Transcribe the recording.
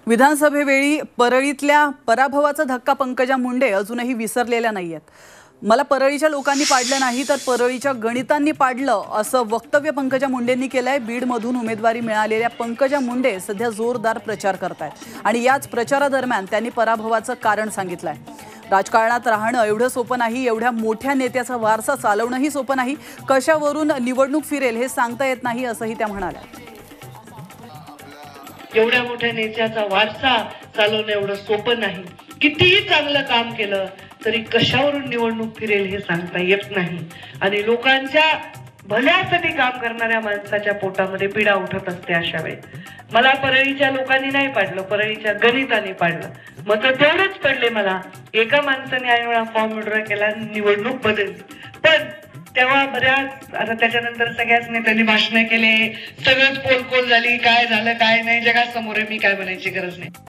विधानसभेवेळी परळीतल्या पराभवाचा धक्का पंकजा मुंडे अजूनही विसरलेल्या नाहीयेत। मला परळीच्या लोकांनी पाडलं नाही तर परळीच्या गणितांनी पाडलं असं वक्तव्य पंकजा मुंडेंनी केलंय। बीडमधून उमेदवारी मिळालेल्या पंकजा मुंडे सध्या जोरदार प्रचार करतायत आणि याच प्रचारादरम्यान त्यांनी पराभवाचं कारण सांगितलंय। राजकारणात राहणं एवढं सोपं नाही, एवढ्या मोठ्या नेत्याचा वारसा चालवणंही सोपं नाही, कशावरून निवडणूक फिरेल हे सांगता येत नाही असंही त्या म्हणाल्या। एवढ्या मोठ्या नेत्याचा वारसा चालवणं एवढं सोपं नाही। कितीही चांगलं काम केलं तरी कशावरून निवडणूक फिरेल हे सांगता येत नाही आणि लोकांच्या भल्यासाठी काम करणाऱ्या माणसाच्या पोटामध्ये पीडा उठत असते। अशा वेळी मला परळीच्या लोकांनी नाही पाडलं, परळीच्या गणिताने पाडलं। मग तेवढेच पडले मला। एका माणसाने 8 वेळा फॉर्म विड्रॉ केला, निवडणूक बदलली। पण तेव्हा बऱ्याच आता त्याच्यानंतर सगळ्याच नेत्यांनी भाषण केले, सगळंच पोलकोल झाली, काय झालं काय नाही जगासमोर मी काय म्हणायची गरज नाही।